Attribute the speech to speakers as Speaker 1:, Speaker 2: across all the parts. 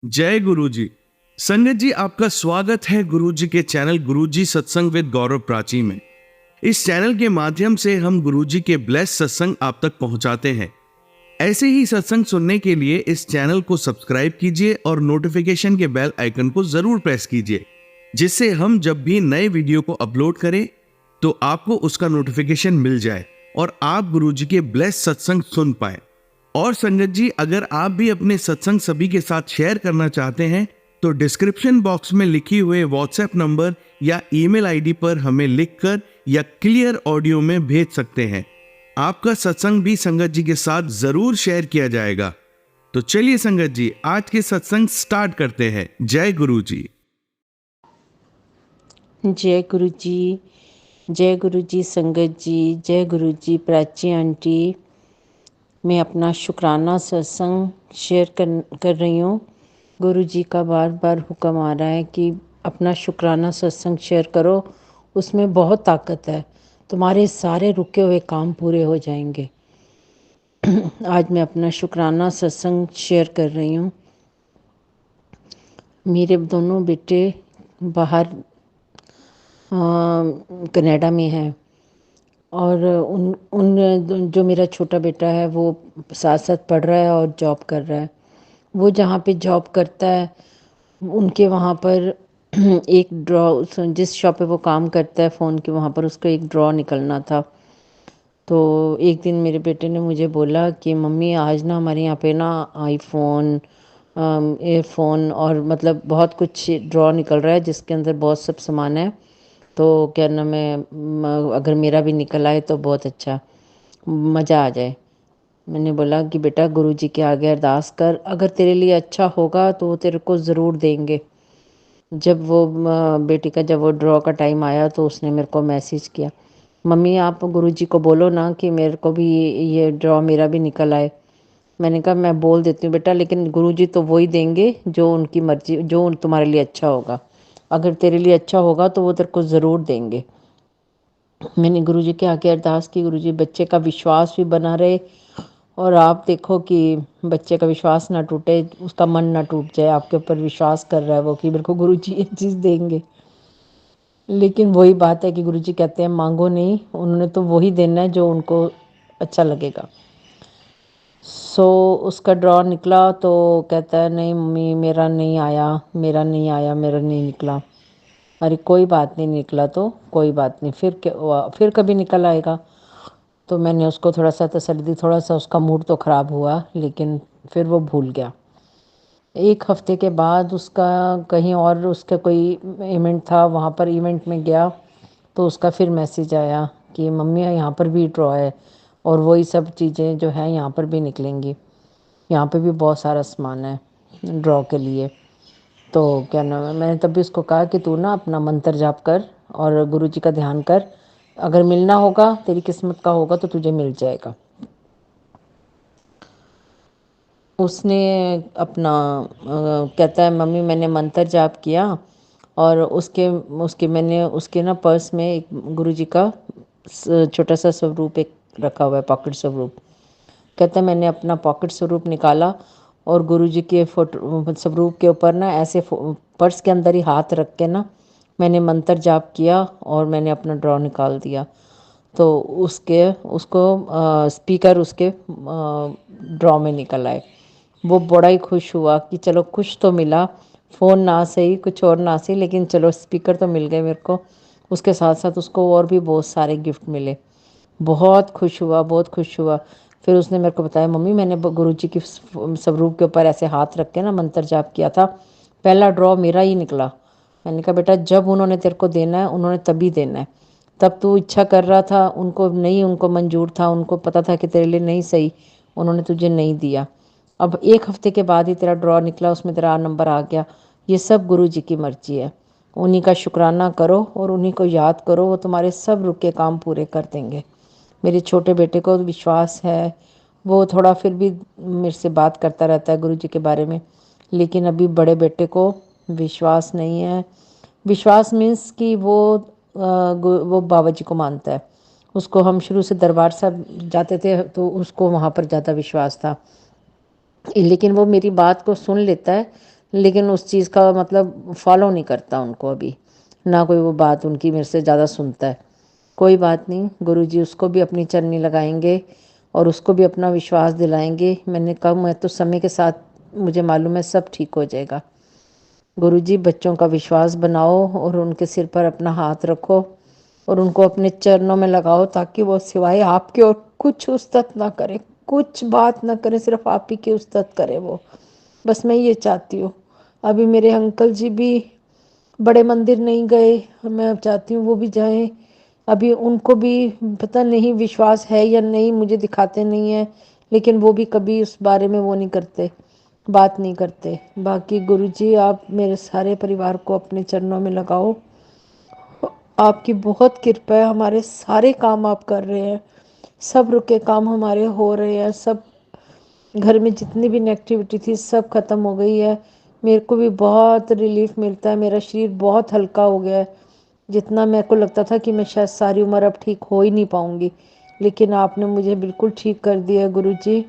Speaker 1: जय गुरु जी। संगत जी, आपका स्वागत है गुरु जी के चैनल गुरु जी सत्संग विद गौरव प्राची में। इस चैनल के माध्यम से हम गुरु जी के ब्लेस सत्संग आप तक पहुंचाते हैं। ऐसे ही सत्संग सुनने के लिए इस चैनल को सब्सक्राइब कीजिए और नोटिफिकेशन के बेल आइकन को जरूर प्रेस कीजिए, जिससे हम जब भी नए वीडियो को अपलोड करें तो आपको उसका नोटिफिकेशन मिल जाए और आप गुरु जी के ब्लेस सत्संग सुन पाए। और संगत जी, अगर आप भी अपने सत्संग सभी के साथ शेयर करना चाहते हैं तो डिस्क्रिप्शन बॉक्स में लिखी हुए व्हाट्सएप नंबर या ईमेल आईडी पर हमें लिखकर या क्लियर ऑडियो में भेज सकते हैं। आपका सत्संग भी संगत जी के साथ जरूर शेयर किया जाएगा। तो चलिए संगत जी, आज के सत्संग स्टार्ट करते हैं। जय गुरु जी।
Speaker 2: जय गुरु जी, जय गुरु जी संगत जी, जय गुरु जी प्राची आंटी। मैं अपना शुक्राना सत्संग शेयर कर रही हूँ। गुरु जी का बार बार हुक्म आ रहा है कि अपना शुक्राना सत्संग शेयर करो, उसमें बहुत ताकत है, तुम्हारे सारे रुके हुए काम पूरे हो जाएंगे। आज मैं अपना शुक्राना सत्संग शेयर कर रही हूँ। मेरे दोनों बेटे बाहर कनाडा में हैं और उन उन जो मेरा छोटा बेटा है वो साथ साथ पढ़ रहा है और जॉब कर रहा है। वो जहाँ पे जॉब करता है उनके वहाँ पर एक ड्रॉ, जिस शॉप पे वो काम करता है फ़ोन के, वहाँ पर उसका एक ड्रॉ निकलना था। तो एक दिन मेरे बेटे ने मुझे बोला कि मम्मी आज ना हमारे यहाँ पे ना आईफोन, एयरफोन और मतलब बहुत कुछ ड्रॉ निकल रहा है जिसके अंदर बहुत सब सामान है। तो क्या नाम है, अगर मेरा भी निकल आए तो बहुत अच्छा, मज़ा आ जाए। मैंने बोला कि बेटा गुरुजी के आगे अरदास कर, अगर तेरे लिए अच्छा होगा तो वो तेरे को ज़रूर देंगे। जब वो बेटी का जब वो ड्रॉ का टाइम आया तो उसने मेरे को मैसेज किया, मम्मी आप गुरुजी को बोलो ना कि मेरे को भी ये ड्रॉ मेरा भी निकल आए। मैंने कहा मैं बोल देती हूँ बेटा, लेकिन गुरुजी तो वही देंगे जो उनकी मर्जी, जो तुम्हारे लिए अच्छा होगा। अगर तेरे लिए अच्छा होगा तो वो तेरे को ज़रूर देंगे। मैंने गुरुजी के आगे अरदास की, गुरुजी बच्चे का विश्वास भी बना रहे और आप देखो कि बच्चे का विश्वास ना टूटे, उसका मन ना टूट जाए। आपके ऊपर विश्वास कर रहा है वो कि मेरे को गुरुजी ये चीज़ देंगे। लेकिन वही बात है कि गुरुजी कहते हैं मांगो नहीं, उन्होंने तो वही देना है जो उनको अच्छा लगेगा। सो उसका ड्रॉ निकला तो कहता है नहीं मम्मी मेरा नहीं आया, मेरा नहीं आया, मेरा नहीं निकला। अरे कोई बात नहीं, निकला तो कोई बात नहीं, फिर कभी निकल आएगा। तो मैंने उसको थोड़ा सा तसल्ली दी, थोड़ा सा उसका मूड तो ख़राब हुआ लेकिन फिर वो भूल गया। एक हफ्ते के बाद उसका कहीं और उसका कोई इवेंट था, वहाँ पर इवेंट में गया तो उसका फिर मैसेज आया कि मम्मी यहाँ पर भी ड्रॉ है और वही सब चीज़ें जो है यहाँ पर भी निकलेंगी। यहाँ पे भी बहुत सारा सामान है ड्रॉ के लिए। तो क्या नाम है, मैंने तभी उसको कहा कि तू ना अपना मंत्र जाप कर और गुरुजी का ध्यान कर, अगर मिलना होगा, तेरी किस्मत का होगा तो तुझे मिल जाएगा। उसने अपना कहता है मम्मी मैंने मंत्र जाप किया और उसके उसके मैंने उसके ना पर्स में एक गुरुजी का छोटा सा स्वरूप एक रखा हुआ है, पॉकेट स्वरूप। कहता है मैंने अपना पॉकेट स्वरूप निकाला और गुरुजी के फोटो स्वरूप के ऊपर ना ऐसे पर्स के अंदर ही हाथ रख के ना मैंने मंत्र जाप किया और मैंने अपना ड्रॉ निकाल दिया। तो उसको स्पीकर उसके ड्रॉ में निकल आए। वो बड़ा ही खुश हुआ कि चलो कुछ तो मिला, फ़ोन ना सही कुछ और ना सही, लेकिन चलो स्पीकर तो मिल गए मेरे को। उसके साथ साथ उसको और भी बहुत सारे गिफ्ट मिले। बहुत खुश हुआ, बहुत खुश हुआ। फिर उसने मेरे को बताया मम्मी मैंने गुरुजी की स्वरूप के ऊपर ऐसे हाथ रख के ना मंत्र जाप किया था, पहला ड्रॉ मेरा ही निकला। मैंने कहा बेटा जब उन्होंने तेरे को देना है उन्होंने तभी देना है, तब तू इच्छा कर रहा था, उनको नहीं, उनको मंजूर था, उनको पता था कि तेरे लिए नहीं सही, उन्होंने तुझे नहीं दिया। अब एक हफ्ते के बाद ही तेरा ड्रॉ निकला, उसमें तेरा नंबर आ गया। ये सब गुरु जी की मर्जी है, उन्हीं का शुक्राना करो और उन्हीं को याद करो, वो तुम्हारे सब रुके काम पूरे कर देंगे। मेरे छोटे बेटे को विश्वास है, वो थोड़ा फिर भी मेरे से बात करता रहता है गुरु जी के बारे में, लेकिन अभी बड़े बेटे को विश्वास नहीं है। विश्वास मीन्स कि वो बाबा जी को मानता है। उसको हम शुरू से दरबार साहब जाते थे तो उसको वहाँ पर ज़्यादा विश्वास था, लेकिन वो मेरी बात को सुन लेता है लेकिन उस चीज़ का मतलब फॉलो नहीं करता उनको अभी, ना कोई वो बात उनकी मेरे से ज़्यादा सुनता है। कोई बात नहीं, गुरुजी उसको भी अपनी चरनी लगाएंगे और उसको भी अपना विश्वास दिलाएंगे। मैंने कहा मैं तो समय के साथ, मुझे मालूम है सब ठीक हो जाएगा। गुरुजी बच्चों का विश्वास बनाओ और उनके सिर पर अपना हाथ रखो और उनको अपने चरणों में लगाओ, ताकि वो सिवाय आपके और कुछ उस्तत ना करे, कुछ बात ना करे, सिर्फ आप ही की उस्तत करे वो। बस मैं ये चाहती हूँ। अभी मेरे अंकल जी भी बड़े मंदिर नहीं गए, मैं चाहती हूँ वो भी जाएं। अभी उनको भी पता नहीं विश्वास है या नहीं, मुझे दिखाते नहीं है, लेकिन वो भी कभी उस बारे में वो नहीं करते, बात नहीं करते। बाकी गुरुजी आप मेरे सारे परिवार को अपने चरणों में लगाओ। आपकी बहुत कृपा है, हमारे सारे काम आप कर रहे हैं, सब रुके काम हमारे हो रहे हैं, सब घर में जितनी भी नेगेटिविटी थी सब खत्म हो गई है। मेरे को भी बहुत रिलीफ मिलता है, मेरा शरीर बहुत हल्का हो गया है। जितना मेरे को लगता था कि मैं शायद सारी उम्र अब ठीक हो ही नहीं पाऊंगी, लेकिन आपने मुझे बिल्कुल ठीक कर दिया है गुरुजी।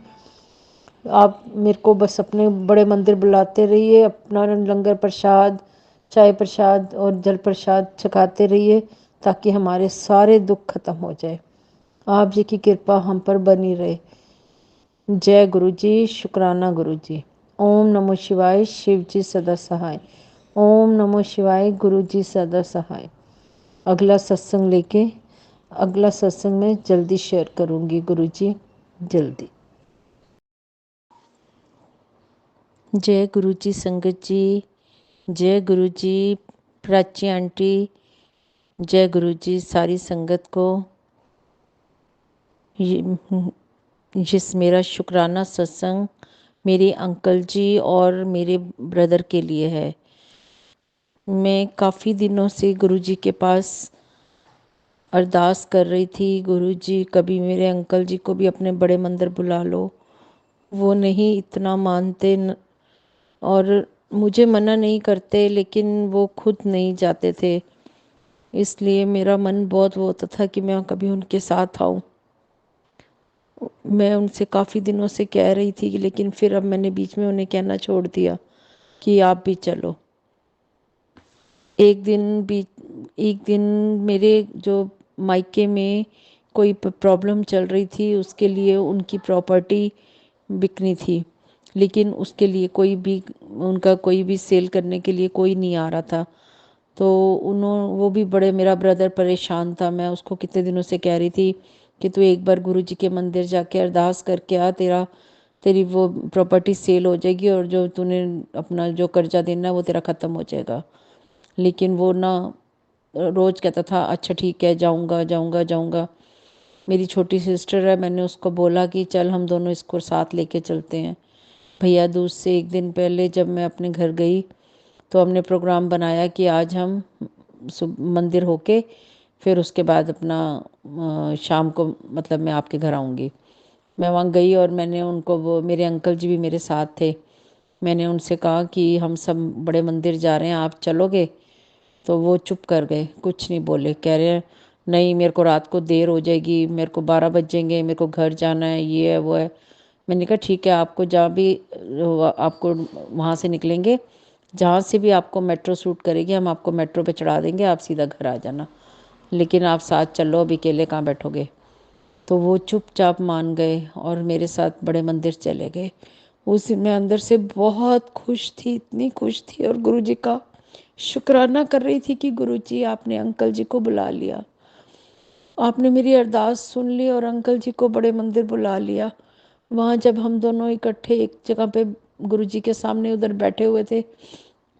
Speaker 2: आप मेरे को बस अपने बड़े मंदिर बुलाते रहिए, अपना लंगर प्रसाद, चाय प्रसाद और जल प्रसाद छकाते रहिए, ताकि हमारे सारे दुख खत्म हो जाए। आप जी की कृपा हम पर बनी रहे। जय गुरु जी, शुक्राना गुरु जी। ओम नमो शिवाय, शिव जी सदा सहाय। ओम नमो शिवाय, गुरु जी सदा सहाय। अगला सत्संग लेके, अगला सत्संग में जल्दी शेयर करूंगी गुरु जी, जल्दी। जय गुरु जी संगत जी, जय गुरु जी प्राची आंटी, जय गुरु जी सारी संगत को। जिस मेरा शुक्राना सत्संग मेरे अंकल जी और मेरे ब्रदर के लिए है। मैं काफ़ी दिनों से गुरुजी के पास अरदास कर रही थी, गुरुजी कभी मेरे अंकल जी को भी अपने बड़े मंदिर बुला लो। वो नहीं इतना मानते और मुझे मना नहीं करते, लेकिन वो खुद नहीं जाते थे। इसलिए मेरा मन बहुत वो होता था कि मैं कभी उनके साथ आऊँ। मैं उनसे काफ़ी दिनों से कह रही थी, लेकिन फिर अब मैंने बीच में उन्हें कहना छोड़ दिया कि आप भी चलो। एक दिन भी, एक दिन मेरे जो मायके में कोई प्रॉब्लम चल रही थी, उसके लिए उनकी प्रॉपर्टी बिकनी थी, लेकिन उसके लिए कोई भी, उनका कोई भी सेल करने के लिए कोई नहीं आ रहा था। तो वो भी बड़े, मेरा ब्रदर परेशान था। मैं उसको कितने दिनों से कह रही थी कि तू एक बार गुरुजी के मंदिर जाके अरदास करके आ, तेरी वो प्रॉपर्टी सेल हो जाएगी और जो तूने अपना जो कर्जा देना है वो तेरा ख़त्म हो जाएगा। लेकिन वो ना रोज़ कहता था अच्छा ठीक है, जाऊंगा जाऊंगा जाऊंगा। मेरी छोटी सिस्टर है, मैंने उसको बोला कि चल हम दोनों इसको साथ लेके चलते हैं। भैया दूज से एक दिन पहले जब मैं अपने घर गई तो हमने प्रोग्राम बनाया कि आज हम मंदिर होके फिर उसके बाद अपना शाम को मतलब मैं आपके घर आऊँगी। मैं वहाँ गई और मैंने उनको, वो मेरे अंकल जी भी मेरे साथ थे, मैंने उनसे कहा कि हम सब बड़े मंदिर जा रहे हैं, आप चलोगे? तो वो चुप कर गए, कुछ नहीं बोले। कह रहे हैं नहीं मेरे को रात को देर हो जाएगी, मेरे को 12 बज जाएंगे, मेरे को घर जाना है, ये है वो है। मैंने कहा ठीक है, आपको जहाँ भी आपको वहाँ से निकलेंगे, जहाँ से भी आपको मेट्रो सूट करेगी हम आपको मेट्रो पे चढ़ा देंगे, आप सीधा घर आ जाना, लेकिन आप साथ चलो, अभी अकेले कहाँ बैठोगे। तो वो चुपचाप मान गए और मेरे साथ बड़े मंदिर चले गए। उस दिन मैं अंदर से बहुत खुश थी, इतनी खुश थी, और गुरुजी का शुक्राना कर रही थी कि गुरुजी आपने अंकल जी को बुला लिया, आपने मेरी अरदास सुन ली और अंकल जी को बड़े मंदिर बुला लिया। वहाँ जब हम दोनों इकट्ठे एक जगह पे गुरुजी के सामने उधर बैठे हुए थे,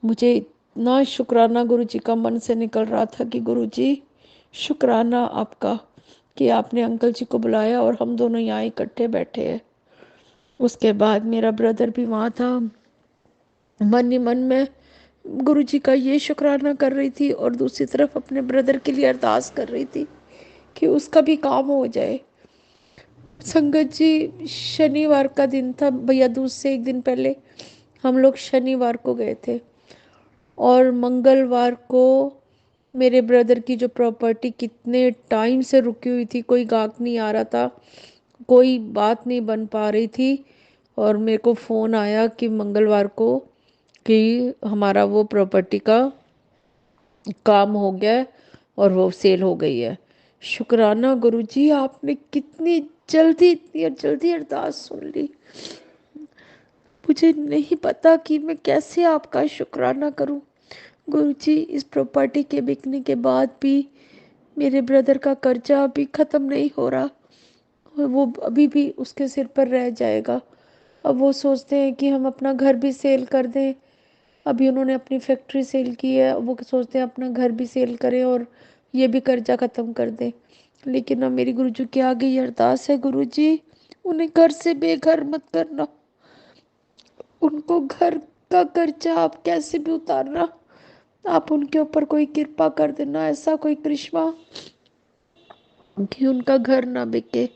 Speaker 2: मुझे इतना शुक्राना गुरुजी का मन से निकल रहा था कि गुरुजी शुक्राना आपका कि आपने अंकल जी को बुलाया और हम दोनों यहाँ इकट्ठे बैठे हैं। उसके बाद मेरा ब्रदर भी वहाँ था। मन ही मन में गुरुजी का ये शुक्राना कर रही थी और दूसरी तरफ अपने ब्रदर के लिए अरदास कर रही थी कि उसका भी काम हो जाए। संगत जी, शनिवार का दिन था, भैया दूज से एक दिन पहले हम लोग शनिवार को गए थे और मंगलवार को मेरे ब्रदर की जो प्रॉपर्टी कितने टाइम से रुकी हुई थी, कोई गाहक नहीं आ रहा था, कोई बात नहीं बन पा रही थी, और मेरे को फ़ोन आया कि मंगलवार को कि हमारा वो प्रॉपर्टी का काम हो गया है और वो सेल हो गई है। शुक्राना गुरुजी, आपने कितनी जल्दी, इतनी जल्दी अरदास सुन ली। मुझे नहीं पता कि मैं कैसे आपका शुक्राना करूं। गुरुजी, इस प्रॉपर्टी के बिकने के बाद भी मेरे ब्रदर का कर्जा अभी ख़त्म नहीं हो रहा और वो अभी भी उसके सिर पर रह जाएगा। अब वो सोचते हैं कि हम अपना घर भी सेल कर दें। अभी उन्होंने अपनी फैक्ट्री सेल की है, वो सोचते हैं अपना घर भी सेल करें और ये भी कर्जा ख़त्म कर दें। लेकिन अब मेरी गुरुजी के आगे ये अरदास है, गुरुजी उन्हें घर से बेघर मत करना। उनको घर का कर्जा आप कैसे भी उतारना, आप उनके ऊपर कोई कृपा कर देना, ऐसा कोई करिश्मा कि उनका घर ना बिके।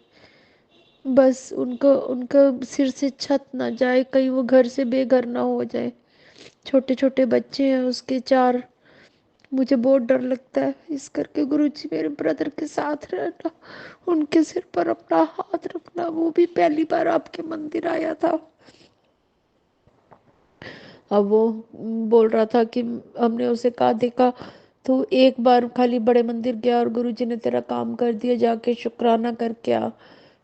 Speaker 2: बस उनको, उनका सिर से छत ना जाए, कहीं वो घर से बेघर ना हो जाए। छोटे छोटे बच्चे हैं उसके 4। मुझे बहुत डर लगता है। इस करके गुरुजी मेरे ब्रदर के साथ रहना, उनके सिर पर अपना हाथ रखना। वो भी पहली बार आपके मंदिर आया था। अब वो बोल रहा था कि हमने उसे कहा, देखा तो एक बार खाली बड़े मंदिर गया और गुरुजी ने तेरा काम कर दिया, जाके शुक्राना करके आ।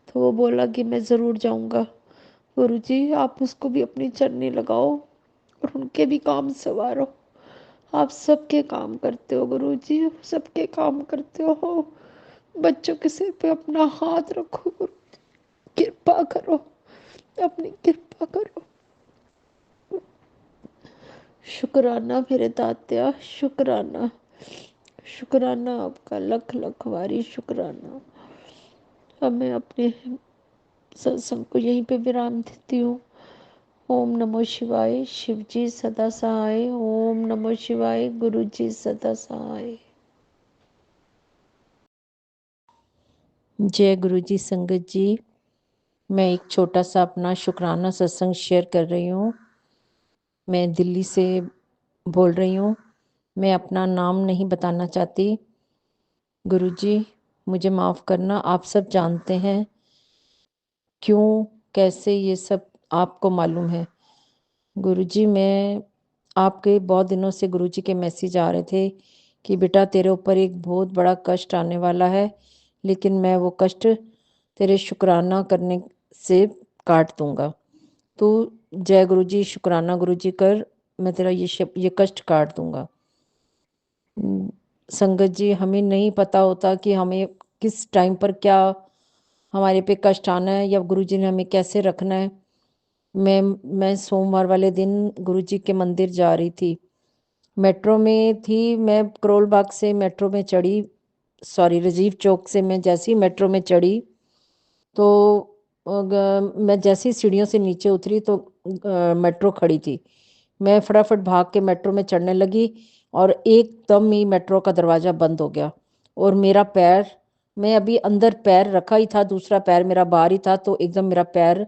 Speaker 2: तो वो बोला कि मैं ज़रूर जाऊंगा। गुरुजी, आप उसको भी अपनी चरनी लगाओ और उनके भी काम संवारो। आप सबके काम करते हो गुरुजी, सबके काम करते हो। बच्चों के सिर पे अपना हाथ रखो गुरु, कृपा करो, अपनी कृपा करो। शुक्राना मेरे दात्या, शुक्राना, शुक्राना आपका लख लख वारी शुक्राना। अब मैं अपने सत्संग को यहीं पे विराम देती हूँ। ओम नमो शिवाय, शिव जी सदा सहाय। ओम नमो शिवाय, गुरु जी सदा सहाय। जय गुरु जी। संगत जी, मैं एक छोटा सा अपना शुक्राना सत्संग शेयर कर रही हूँ। मैं दिल्ली से बोल रही हूँ। मैं अपना नाम नहीं बताना चाहती। गुरुजी मुझे माफ़ करना। आप सब जानते हैं क्यों, कैसे, ये सब आपको मालूम है। गुरुजी मैं आपके बहुत दिनों से गुरुजी के मैसेज आ रहे थे कि बेटा तेरे ऊपर एक बहुत बड़ा कष्ट आने वाला है, लेकिन मैं वो कष्ट तेरे शुक्राना करने से काट दूंगा। तो जय गुरुजी, शुक्राना गुरुजी कर, मैं तेरा ये कष्ट काट दूंगा। संगत जी, हमें नहीं पता होता कि हमें किस टाइम पर क्या हमारे पे कष्ट आना है या गुरुजी ने हमें कैसे रखना है। मैं सोमवार वाले दिन गुरुजी के मंदिर जा रही थी। मेट्रो में थी मैं, करोल बाग से मेट्रो में चढ़ी, सॉरी राजीव चौक से मैं जैसी मेट्रो में चढ़ी तो मैं जैसी सीढ़ियों से नीचे उतरी तो मेट्रो खड़ी थी। मैं फटाफट भाग के मेट्रो में चढ़ने लगी और एकदम ही मेट्रो का दरवाज़ा बंद हो गया और मेरा पैर, मैं अभी अंदर पैर रखा ही था, दूसरा पैर मेरा बाहर ही था, तो एकदम मेरा पैर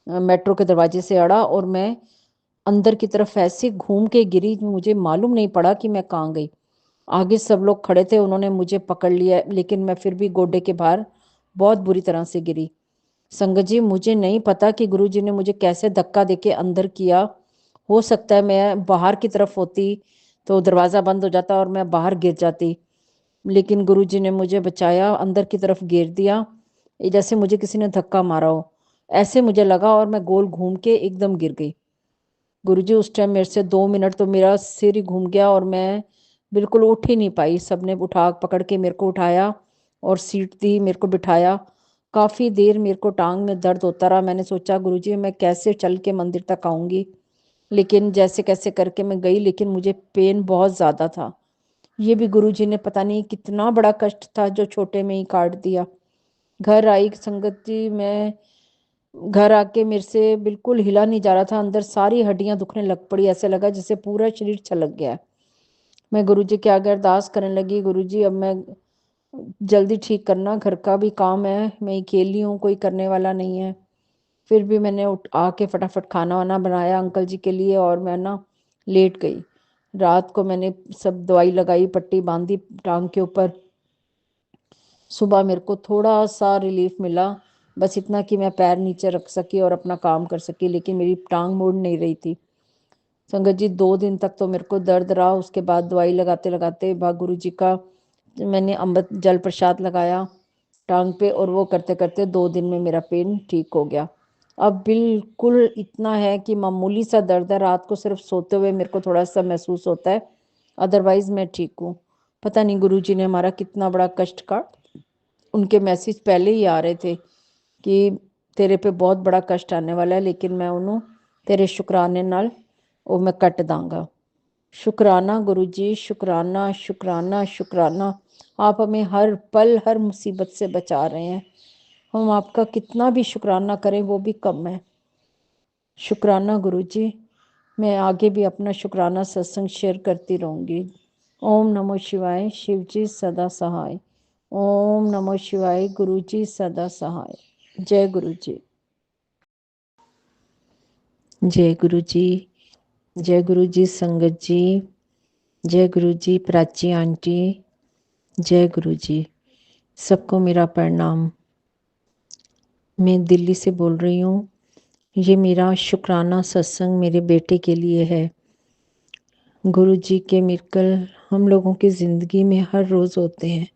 Speaker 2: मेट्रो के दरवाजे से अड़ा और मैं अंदर की तरफ ऐसे घूम के गिरी। मुझे मालूम नहीं पड़ा कि मैं कहाँ गई। आगे सब लोग खड़े थे, उन्होंने मुझे पकड़ लिया, लेकिन मैं फिर भी गोडे के बाहर बहुत बुरी तरह से गिरी। संगत जी, मुझे नहीं पता कि गुरुजी ने मुझे कैसे धक्का देके अंदर किया। हो सकता है मैं बाहर की तरफ होती तो दरवाज़ा बंद हो जाता और मैं बाहर गिर जाती, लेकिन गुरुजी ने मुझे बचाया, अंदर की तरफ गिर दिया। ये जैसे मुझे किसी ने धक्का मारा हो, ऐसे मुझे लगा और मैं गोल घूम के एकदम गिर गई। गुरुजी उस टाइम मेरे से 2 मिनट तो मेरा सिर ही घूम गया और मैं बिल्कुल उठ ही नहीं पाई। सबने उठा पकड़ के मेरे को उठाया और सीट दी, मेरे को बिठाया। काफ़ी देर मेरे को टांग में दर्द होता रहा। मैंने सोचा गुरुजी मैं कैसे चल के मंदिर तक आऊँगी, लेकिन जैसे कैसे करके मैं गई, लेकिन मुझे पेन बहुत ज़्यादा था। ये भी गुरुजी ने पता नहीं कितना बड़ा कष्ट था जो छोटे में ही काट दिया। घर आई संगत जी, मैं घर आके मेरे से बिल्कुल हिला नहीं जा रहा था, अंदर सारी हड्डियां दुखने लग पड़ी, ऐसे लगा जैसे पूरा शरीर छलक गया है। मैं गुरुजी के आगे अरदास करने लगी, गुरुजी अब मैं जल्दी ठीक करना, घर का भी काम है, मैं अकेली हूँ, कोई करने वाला नहीं है। फिर भी मैंने उठ आके फटाफट खाना वाना बनाया अंकल जी के लिए और मैं ना लेट गई। रात को मैंने सब दवाई लगाई, पट्टी बांधी टांग के ऊपर। सुबह मेरे को थोड़ा सा रिलीफ मिला, बस इतना कि मैं पैर नीचे रख सकी और अपना काम कर सकी, लेकिन मेरी टांग मुड़ नहीं रही थी। संगत जी 2 दिन तक तो मेरे को दर्द रहा, उसके बाद दवाई लगाते-लगाते गुरु जी का मैंने अमृत जल प्रसाद लगाया टाँग पे, और वो करते-करते 2 दिन में मेरा पेन ठीक हो गया। अब बिल्कुल इतना है कि मामूली सा दर्द है, रात को सिर्फ सोते हुए मेरे को थोड़ा-सा महसूस होता है, अदरवाइज़ मैं ठीक हूँ। पता नहीं गुरुजी ने हमारा कितना बड़ा कष्ट काट, उनके मैसेज पहले ही आ रहे थे कि तेरे पे बहुत बड़ा कष्ट आने वाला है, लेकिन मैं ਉਹਨੂੰ तेरे शुकराने नाल ਉਹ मैं कट दांगा। शुक्राना गुरुजी, शुक्राना, शुक्राना, शुक्राना। आप हमें हर पल, हर मुसीबत से बचा रहे हैं। हम आपका कितना भी शुक्राना करें वो भी कम है। शुक्राना गुरुजी। मैं आगे भी अपना शुक्राना सत्संग शेयर करती रहूँगी। ओम नमो शिवाय, शिव जी सदा सहाय। ओम नमो शिवाय, गुरु जी सदा सहाय। जय गुरु जी। जय गुरु जी। जय गुरु जी संगत जी। जय गुरु जी प्राची आंटी। जय गुरु जी। सबको मेरा प्रणाम। मैं दिल्ली से बोल रही हूँ। ये मेरा शुक्राना सत्संग मेरे बेटे के लिए है। गुरु जी के मिराकल हम लोगों की ज़िंदगी में हर रोज़ होते हैं,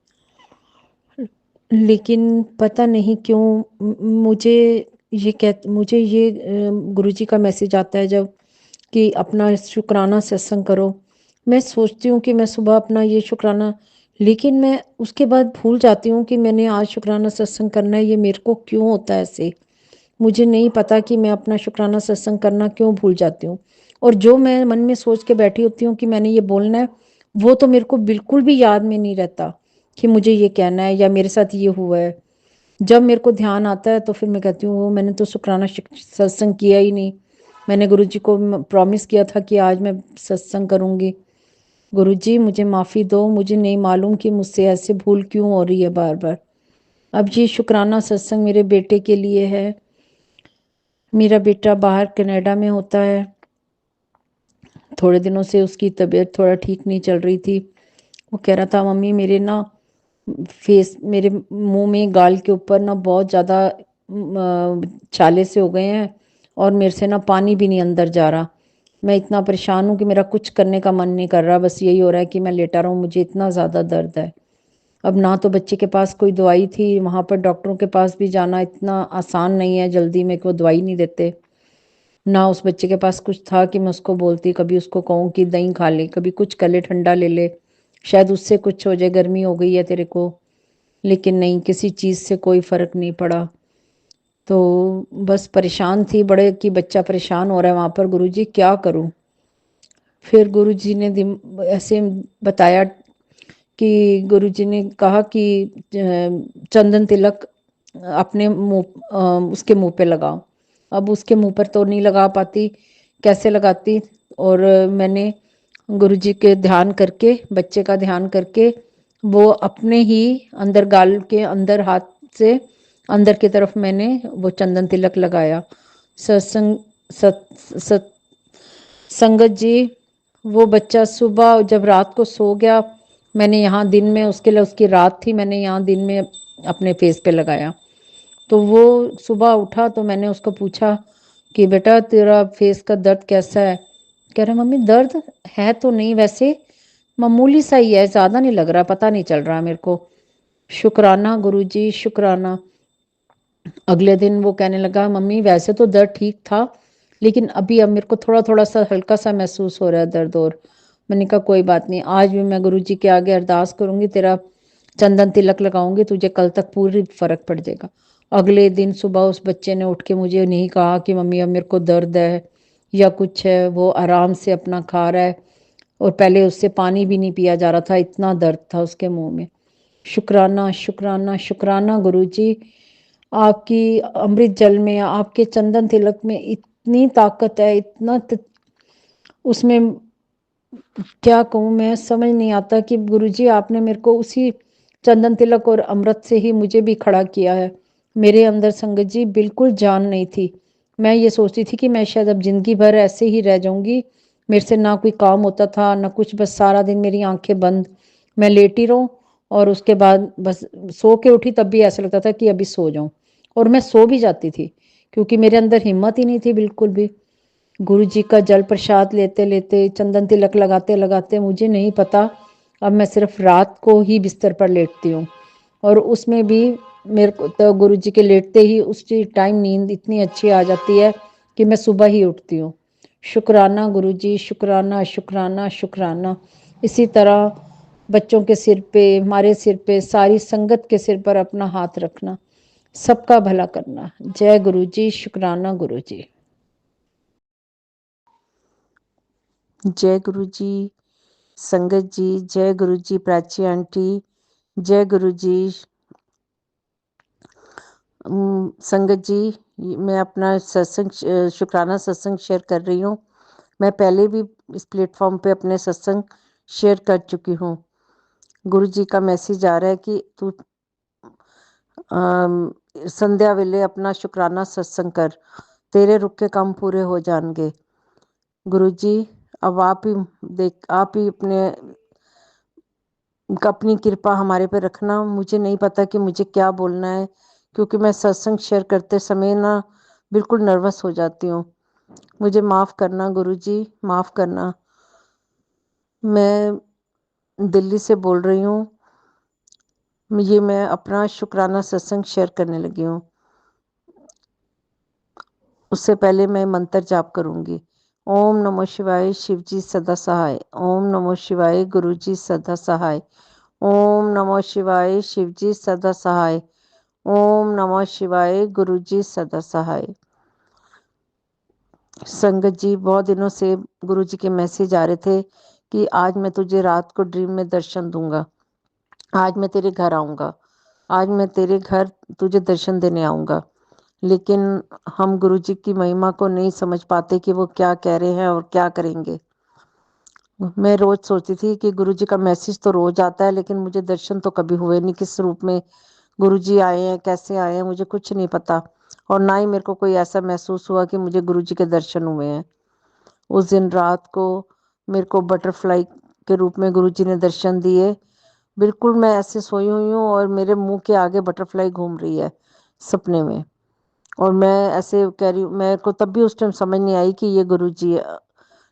Speaker 2: लेकिन पता नहीं क्यों मुझे ये गुरु जी का मैसेज आता है जब कि अपना शुक्राना सत्संग करो। मैं सोचती हूँ कि मैं सुबह अपना ये शुक्राना, लेकिन मैं उसके बाद भूल जाती हूँ कि मैंने आज शुक्राना सत्संग करना है। ये मेरे को क्यों होता है ऐसे? मुझे नहीं पता कि मैं अपना शुक्राना सत्संग करना क्यों भूल जाती हूँ, और जो मैं मन में सोच के बैठी होती हूँ कि मैंने ये बोलना है, वो तो मेरे को बिल्कुल भी याद में नहीं रहता कि मुझे ये कहना है या मेरे साथ ये हुआ है। जब मेरे को ध्यान आता है तो फिर मैं कहती हूँ मैंने तो शुक्राना सत्संग किया ही नहीं। मैंने गुरु जी को प्रॉमिस किया था कि आज मैं सत्संग करूँगी। गुरु जी मुझे माफ़ी दो, मुझे नहीं मालूम कि मुझसे ऐसे भूल क्यों हो रही है बार बार। अब ये शुक्राना सत्संग मेरे बेटे के लिए है। मेरा बेटा बाहर कनाडा में होता है। थोड़े दिनों से उसकी तबीयत थोड़ा ठीक नहीं चल रही थी। वो कह रहा था मम्मी मेरे ना फेस, मेरे मुंह में, गाल के ऊपर ना बहुत ज़्यादा छाले से हो गए हैं, और मेरे से ना पानी भी नहीं अंदर जा रहा। मैं इतना परेशान हूँ कि मेरा कुछ करने का मन नहीं कर रहा, बस यही हो रहा है कि मैं लेटा रहूँ, मुझे इतना ज़्यादा दर्द है। अब ना तो बच्चे के पास कोई दवाई थी, वहाँ पर डॉक्टरों के पास भी जाना इतना आसान नहीं है जल्दी में कि वो दवाई नहीं देते। ना उस बच्चे के पास कुछ था कि मैं उसको बोलती, कभी उसको कहूँ कि दही खा ले, कभी कुछ कर ले, ठंडा ले ले, शायद उससे कुछ हो जाए, गर्मी हो गई है तेरे को। लेकिन नहीं, किसी चीज़ से कोई फ़र्क नहीं पड़ा। तो बस परेशान थी बड़े कि बच्चा परेशान हो रहा है वहाँ पर, गुरुजी क्या करूँ? फिर गुरुजी ने ऐसे बताया कि गुरुजी ने कहा कि चंदन तिलक अपने मुँह, उसके मुँह पे लगाओ। अब उसके मुँह पर तो नहीं लगा पाती, कैसे लगाती? और मैंने गुरुजी के ध्यान करके, बच्चे का ध्यान करके, वो अपने ही अंदर गाल के अंदर हाथ से अंदर की तरफ मैंने वो चंदन तिलक लगाया। सत्संग सत सत संगत जी, वो बच्चा सुबह जब रात को सो गया, मैंने यहाँ दिन में उसके लिए, उसकी रात थी, मैंने यहाँ दिन में अपने फेस पे लगाया। तो वो सुबह उठा तो मैंने उसको पूछा कि बेटा तेरा फेस का दर्द कैसा है? कह रहा मम्मी दर्द है तो नहीं, वैसे मामूली सा ही है, ज़्यादा नहीं लग रहा, पता नहीं चल रहा मेरे को। शुक्राना गुरुजी, शुक्राना। अगले दिन वो कहने लगा मम्मी वैसे तो दर्द ठीक था, लेकिन अभी अब मेरे को थोड़ा थोड़ा सा हल्का सा महसूस हो रहा है दर्द। और मैंने कहा कोई बात नहीं, आज भी मैं गुरुजी के आगे अरदास करूंगी, तेरा चंदन तिलक लगाऊंगी, तुझे कल तक पूरी फर्क पड़ जाएगा। अगले दिन सुबह उस बच्चे ने उठ के मुझे नहीं कहा कि मम्मी अब मेरे को दर्द है या कुछ है, वो आराम से अपना खा रहा है, और पहले उससे पानी भी नहीं पिया जा रहा था, इतना दर्द था उसके मुंह में। शुक्राना शुक्राना शुक्राना गुरुजी, आपकी अमृत जल में, आपके चंदन तिलक में इतनी ताकत है, उसमें क्या कहूँ, मैं समझ नहीं आता कि गुरुजी आपने मेरे को उसी चंदन तिलक और अमृत से ही मुझे भी खड़ा किया है। मेरे अंदर संगत जी बिल्कुल जान नहीं थी। मैं ये सोचती थी कि मैं शायद अब जिंदगी भर ऐसे ही रह जाऊंगी, मेरे से ना कोई काम होता था ना कुछ, बस सारा दिन मेरी आंखें बंद, मैं लेटी रहूं, और उसके बाद बस सो के उठी तब भी ऐसा लगता था कि अभी सो जाऊं, और मैं सो भी जाती थी क्योंकि मेरे अंदर हिम्मत ही नहीं थी बिल्कुल भी। गुरु जी का जल प्रसाद लेते लेते, चंदन तिलक लगाते लगाते, मुझे नहीं पता, अब मैं सिर्फ रात को ही बिस्तर पर लेटती हूँ, और उसमें भी मेरे को तो गुरु जी के लेटते ही उसी टाइम नींद इतनी अच्छी आ जाती है कि मैं सुबह ही उठती हूँ। शुक्राना गुरु जी, शुक्राना शुक्राना शुक्राना। इसी तरह बच्चों के सिर पे, हमारे सिर पे, सारी संगत के सिर पर अपना हाथ रखना, सबका भला करना। जय गुरु जी, शुक्राना गुरु जी। जय गुरु जी संगत जी, जय गुरु जी प्राची आंटी, जय गुरु जी संगत जी। मैं अपना सत्संग, शुक्राना सत्संग शेयर कर रही हूँ। मैं पहले भी इस प्लेटफॉर्म पे अपने सत्संग शेयर कर चुकी हूँ। गुरु जी का मैसेज आ रहा है कि तू संध्या वेले अपना शुक्राना सत्संग कर, तेरे रुके काम पूरे हो जाएंगे। गुरु जी अब आप ही आप ही अपनी कृपा हमारे पे रखना। मुझे नहीं पता कि मुझे क्या बोलना है, क्योंकि मैं सत्संग शेयर करते समय ना बिल्कुल नर्वस हो जाती हूँ। मुझे माफ़ करना गुरु जी, माफ़ करना। मैं दिल्ली से बोल रही हूँ। ये मैं अपना शुक्राना सत्संग शेयर करने लगी हूँ। उससे पहले मैं मंत्र जाप करूँगी। ओम नमो शिवाय, शिव जी सदा सहाय। ओम नमो शिवाय, गुरु जी सदा सहाय। ओम नमो शिवाय, शिव जी सदा सहाय। ओम नमो शिवाय, गुरु जी सदा सहाय। संगत जी, बहुत दिनों से गुरु जी के मैसेज आ रहे थे कि आज मैं तुझे रात को ड्रीम में दर्शन दूंगा, आज मैं तेरे घर आऊँगा, आज मैं तेरे घर तुझे दर्शन देने आऊँगा। लेकिन हम गुरु जी की महिमा को नहीं समझ पाते कि वो क्या कह रहे हैं और क्या करेंगे। मैं रोज सोचती थी कि गुरु जी का मैसेज तो रोज आता है, लेकिन मुझे दर्शन तो कभी हुए नहीं। किस रूप में गुरु जी आए हैं, कैसे आए हैं, मुझे कुछ नहीं पता। और ना ही मेरे को कोई ऐसा महसूस हुआ कि मुझे गुरु जी के दर्शन हुए हैं। उस दिन रात को मेरे को बटरफ्लाई के रूप में गुरु जी ने दर्शन दिए। बिल्कुल मैं ऐसे सोई हुई हूँ और मेरे मुंह के आगे बटरफ्लाई घूम रही है सपने में, और मैं ऐसे कह रही हूँ। मेरे को तब भी उस टाइम समझ नहीं आई कि ये गुरु जी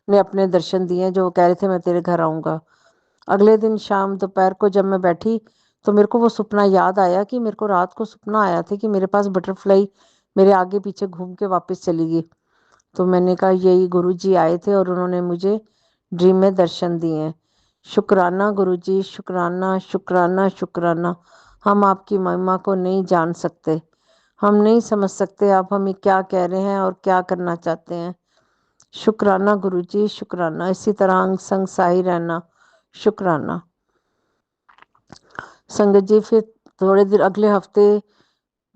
Speaker 2: ने अपने दर्शन दिए हैं, जो कह रहे थे मैं तेरे घर आऊँगा। अगले दिन शाम दोपहर को जब मैं बैठी तो मेरे को वो सपना याद आया कि मेरे को रात को सपना आया था कि मेरे पास बटरफ्लाई मेरे आगे पीछे घूम के वापस चली गई। तो मैंने कहा यही गुरु जी आए थे और उन्होंने मुझे ड्रीम में दर्शन दिए हैं। शुक्राना गुरु जी, शुक्राना शुक्राना शुक्राना। हम आपकी महिमा को नहीं जान सकते, हम नहीं समझ सकते आप हमें क्या कह रहे हैं और क्या करना चाहते हैं। शुक्राना गुरु जी, शुक्राना। इसी तरह अंग संग साही रहना, शुक्राना। संगत जी फिर थोड़े दिन अगले हफ्ते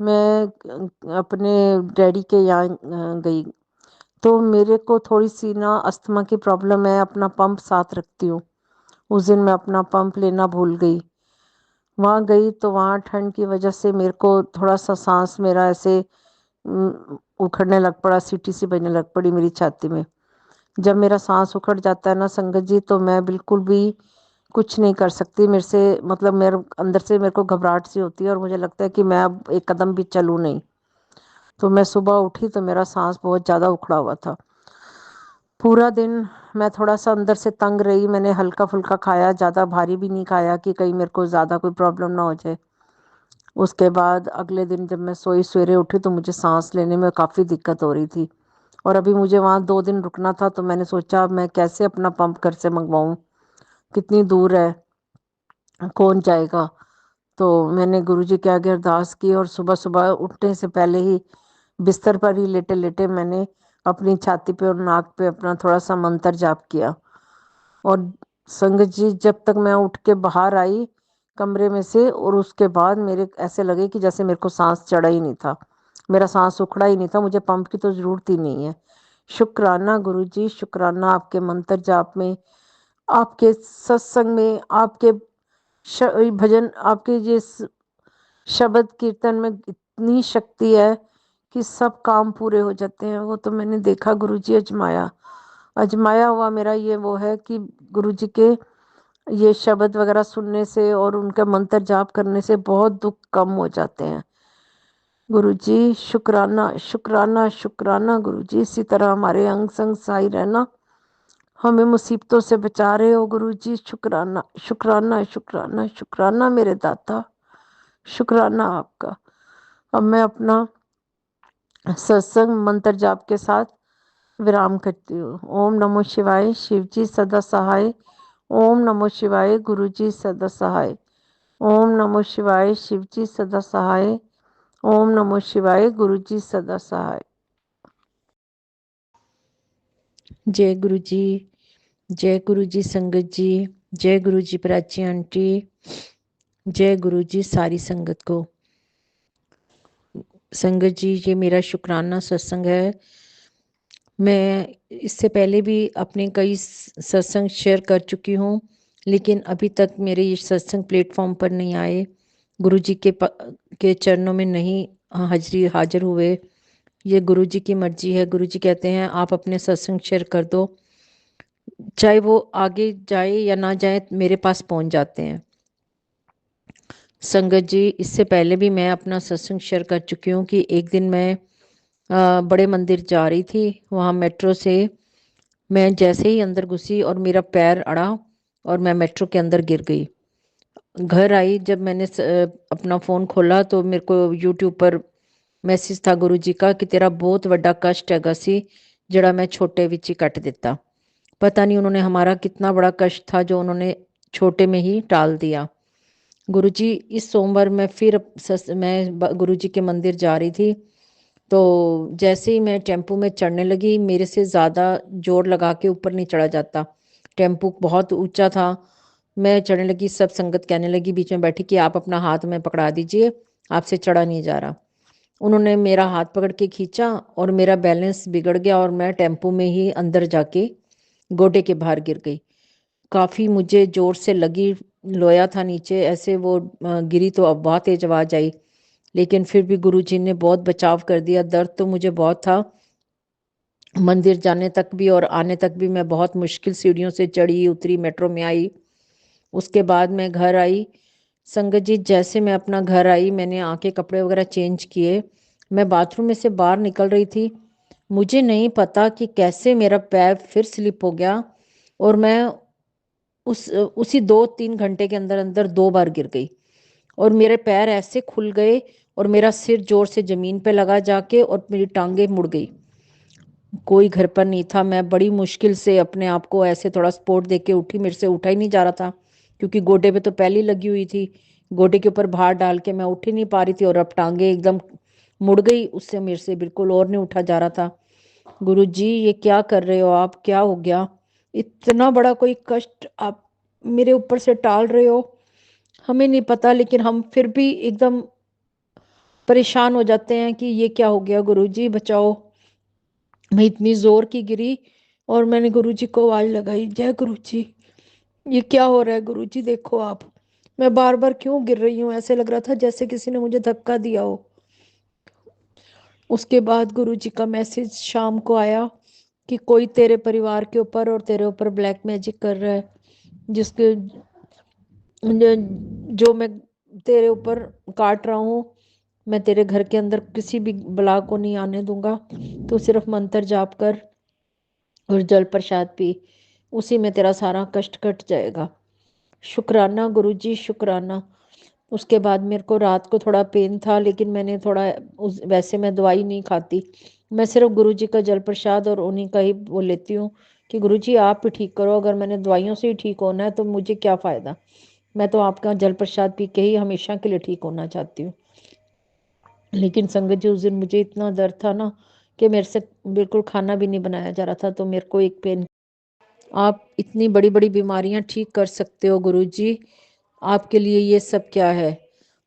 Speaker 2: मैं अपने डैडी के यहाँ गई, तो मेरे को थोड़ी सी ना अस्थमा की प्रॉब्लम है, अपना पंप साथ रखती हूँ। उस दिन मैं अपना पंप लेना भूल गई। वहाँ गई तो वहाँ ठंड की वजह से मेरे को थोड़ा सा सांस मेरा ऐसे उखड़ने लग पड़ा, सीटी सी बजने लग पड़ी मेरी छाती में। जब मेरा सांस उखड़ जाता है ना संगत जी, तो मैं बिल्कुल भी कुछ नहीं कर सकती। मेरे से मतलब मेरे अंदर से मेरे को घबराहट सी होती है और मुझे लगता है कि मैं अब एक कदम भी चलूँ नहीं। तो मैं सुबह उठी तो मेरा सांस बहुत ज़्यादा उखड़ा हुआ था। पूरा दिन मैं थोड़ा सा अंदर से तंग रही। मैंने हल्का फुल्का खाया, ज़्यादा भारी भी नहीं खाया कि कहीं मेरे को ज़्यादा कोई प्रॉब्लम ना हो जाए। उसके बाद अगले दिन जब मैं सोई सवेरे उठी तो मुझे सांस लेने में काफ़ी दिक्कत हो रही थी, और अभी मुझे वहाँ 2 दिन रुकना था। तो मैंने सोचा मैं कैसे अपना पंप घर से मंगवाऊँ, कितनी दूर है, कौन जाएगा। तो मैंने गुरुजी के आगे अरदास की और सुबह सुबह उठने से पहले ही बिस्तर पर ही लेटे लेटे मैंने अपनी छाती पे और नाक पे अपना थोड़ा सा मंत्र जाप किया। और संगत जी जब तक मैं उठ के बाहर आई कमरे में से, और उसके बाद मेरे ऐसे लगे कि जैसे मेरे को सांस चढ़ा ही नहीं था, मेरा सांस उखड़ा ही नहीं था। मुझे पंप की तो ज़रूरत ही नहीं है। शुक्राना गुरु जी, शुक्राना। आपके मंत्र जाप में, आपके सत्संग में, आपके भजन, आपके ये शब्द कीर्तन में इतनी शक्ति है कि सब काम पूरे हो जाते हैं। वो तो मैंने देखा गुरु जी, अजमाया अजमाया हुआ मेरा ये वो है कि गुरु जी के ये शब्द वगैरह सुनने से और उनका मंत्र जाप करने से बहुत दुख कम हो जाते हैं। गुरुजी शुक्राना शुक्राना शुक्राना गुरुजी, इसी तरह हमारे अंग संग सहाय रहना, हमें मुसीबतों से बचा रहे हो गुरुजी। शुक्राना शुक्राना शुक्राना शुक्राना मेरे दाता, शुक्राना आपका। अब मैं अपना सत्संग मंत्र जाप के साथ विराम करती हूँ। ओम नमो शिवाय, शिव जी सदा सहाय। ओम नमो शिवाय, गुरु जी सदा सहाय। ओम नमो शिवाय, शिव जी सदा सहाय। ओम नमो शिवाय, गुरु जी सदा सहाय। जय गुरु जी, जय गुरु जी संगत जी, जय गुरु जी प्राची आंटी, जय गुरु जी सारी संगत को। संगत जी, ये मेरा शुक्राना सत्संग है। मैं इससे पहले भी अपने कई सत्संग शेयर कर चुकी हूँ, लेकिन अभी तक मेरे ये सत्संग प्लेटफॉर्म पर नहीं आए, गुरु जी के चरणों में नहीं हाजिर हुए। ये गुरु जी की मर्जी है। गुरु जी कहते हैं आप अपने सत्संग शेयर कर दो, चाहे वो आगे जाए या ना जाए, मेरे पास पहुंच जाते हैं। संगत जी, इससे पहले भी मैं अपना सत्संग शेयर कर चुकी हूँ कि एक दिन मैं बड़े मंदिर जा रही थी। वहाँ मेट्रो से मैं जैसे ही अंदर घुसी और मेरा पैर अड़ा और मैं मेट्रो के अंदर गिर गई। घर आई, जब मैंने अपना फ़ोन खोला तो मेरे को यूट्यूब पर मैसेज था गुरु जी का कि तेरा बहुत ਵੱਡਾ कष्ट हैगा सी, जड़ा मैं छोटे विच ही कट दिता। पता नहीं उन्होंने हमारा कितना बड़ा कष्ट था जो उन्होंने छोटे में ही टाल दिया। गुरुजी, इस सोमवार मैं फिर गुरुजी के मंदिर जा रही थी, तो जैसे ही मैं टेम्पो में चढ़ने लगी, मेरे से ज़्यादा जोर लगा के ऊपर नहीं चढ़ा जाता। टेम्पो बहुत ऊंचा था। मैं चढ़ने लगी, सब संगत कहने लगी बीच में बैठी कि आप अपना हाथ में पकड़ा दीजिए, आपसे चढ़ा नहीं जा रहा। उन्होंने मेरा हाथ पकड़ के खींचा और मेरा बैलेंस बिगड़ गया और मैं टेम्पो में ही अंदर जाके गोडे के बाहर गिर गई। काफ़ी मुझे ज़ोर से लगी, लोया था नीचे, ऐसे वो गिरी तो अब बहुत तेज आवाज़ आई, लेकिन फिर भी गुरुजी ने बहुत बचाव कर दिया। दर्द तो मुझे बहुत था, मंदिर जाने तक भी और आने तक भी मैं बहुत मुश्किल सीढ़ियों से चढ़ी उतरी, मेट्रो में आई। उसके बाद मैं घर आई। संगत जी, जैसे मैं अपना घर आई, मैंने आके कपड़े वगैरह चेंज किए, मैं बाथरूम में से बाहर निकल रही थी। मुझे नहीं पता कि कैसे मेरा पैर फिर स्लिप हो गया और मैं उसी 2-3 घंटे के अंदर अंदर 2 बार गिर गई और मेरे पैर ऐसे खुल गए और मेरा सिर जोर से ज़मीन पे लगा जाके और मेरी टांगे मुड़ गई। कोई घर पर नहीं था। मैं बड़ी मुश्किल से अपने आप को ऐसे थोड़ा सपोर्ट दे के उठी, मेरे से उठा ही नहीं जा रहा था क्योंकि गोडे पे तो पहले लगी हुई थी। गोडे के ऊपर भार डाल के मैं उठ ही नहीं पा रही थी और अब टांगे एकदम मुड़ गई, उससे मेरे से बिल्कुल और नहीं उठा जा रहा था। गुरु जी, ये क्या कर रहे हो आप? क्या हो गया? इतना बड़ा कोई कष्ट आप मेरे ऊपर से टाल रहे हो? हमें नहीं पता, लेकिन हम फिर भी एकदम परेशान हो जाते हैं कि ये क्या हो गया। गुरु जी बचाओ। मैं इतनी जोर की गिरी और मैंने गुरु जी को आवाज लगाई, जय गुरु जी, ये क्या हो रहा है? गुरु जी देखो आप, मैं बार बार क्यों गिर रही हूँ? ऐसे लग रहा था जैसे किसी ने मुझे धक्का दिया हो। उसके बाद गुरु जी का मैसेज शाम को आया कि कोई तेरे परिवार के ऊपर और तेरे ऊपर ब्लैक मैजिक कर रहा है, जिसके जो मैं तेरे ऊपर काट रहा हूँ, मैं तेरे घर के अंदर किसी भी बला को नहीं आने दूंगा। तो सिर्फ मंत्र जाप कर और जल प्रसाद पी, उसी में तेरा सारा कष्ट कट जाएगा। शुक्राना गुरु जी, शुक्राना। उसके बाद मेरे को रात को थोड़ा पेन था, लेकिन मैंने थोड़ा वैसे मैं दवाई नहीं खाती, मैं सिर्फ गुरु जी का जल प्रसाद और उन्हीं का ही वो लेती हूँ कि गुरु जी आप ही ठीक करो। अगर मैंने दवाइयों से ही ठीक होना है तो मुझे क्या फ़ायदा? मैं तो आपका जल प्रसाद पी के ही हमेशा के लिए ठीक होना चाहती हूँ। लेकिन संगत जी, उस दिन मुझे इतना दर्द था ना कि मेरे से बिल्कुल खाना भी नहीं बनाया जा रहा था। तो मेरे को एक पेन, आप इतनी बड़ी बड़ी बीमारियां ठीक कर सकते हो गुरु जी, आपके लिए ये सब क्या है?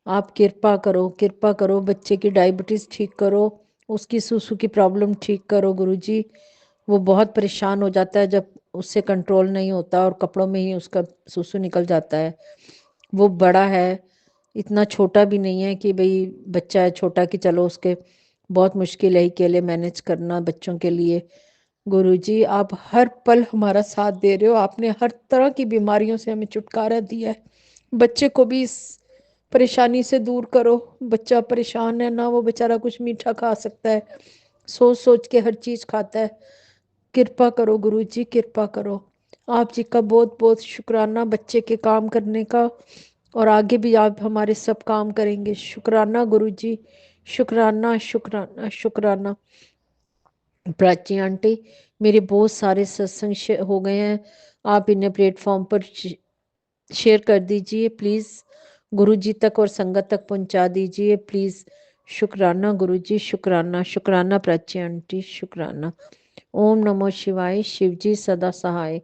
Speaker 2: आप कृपा करो, कृपा करो, बच्चे की डायबिटीज़ ठीक करो, उसकी सुसु की प्रॉब्लम ठीक करो गुरु जी। वो बहुत परेशान हो जाता है जब उससे कंट्रोल नहीं होता और कपड़ों में ही उसका सुसु निकल जाता है। वो बड़ा है, इतना छोटा भी नहीं है कि भाई बच्चा है छोटा कि चलो उसके, बहुत मुश्किल है अकेले मैनेज करना बच्चों के लिए। गुरुजी, आप हर पल हमारा साथ दे रहे हो, आपने हर तरह की बीमारियों से हमें छुटकारा दिया है। बच्चे को भी इस परेशानी से दूर करो। बच्चा परेशान है ना, वो बेचारा कुछ मीठा खा सकता है, सोच सोच के हर चीज खाता है। कृपा करो गुरु जी, कृपा करो। आप जी का बहुत बहुत शुक्राना बच्चे के काम करने का, और आगे भी आप हमारे सब काम करेंगे। शुक्राना गुरु जी, शुक्राना शुक्राना शुक्राना। प्राची आंटी, मेरे बहुत सारे सत्संग हो गए हैं, आप इन्हें प्लेटफॉर्म पर शेयर कर दीजिए प्लीज़, गुरु जी तक और संगत तक पहुंचा दीजिए प्लीज़। शुक्राना गुरु जी, शुक्राना शुक्राना प्राची आंटी, शुक्राना। ओम नमो शिवाय, शिव जी सदा सहाय।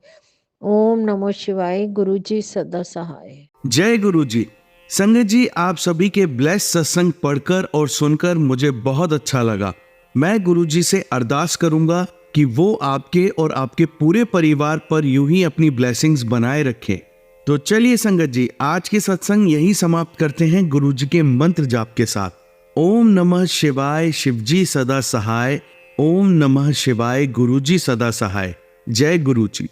Speaker 2: ओम नमो शिवाय, गुरु जी सदा सहाय।
Speaker 1: जय गुरु जी। संगत जी, आप सभी के ब्लेस सत्संग पढ़कर और सुनकर मुझे बहुत अच्छा लगा। मैं गुरु जी से अरदास करूंगा कि वो आपके और आपके पूरे परिवार पर यूं ही अपनी ब्लेसिंग्स बनाए रखें। तो चलिए संगत जी, आज के सत्संग यही समाप्त करते हैं गुरु जी के मंत्र जाप के साथ। ओम नमः शिवाय, शिवजी सदा सहाय। ओम नमः शिवाय, गुरु जी सदा सहाय। जय गुरु जी।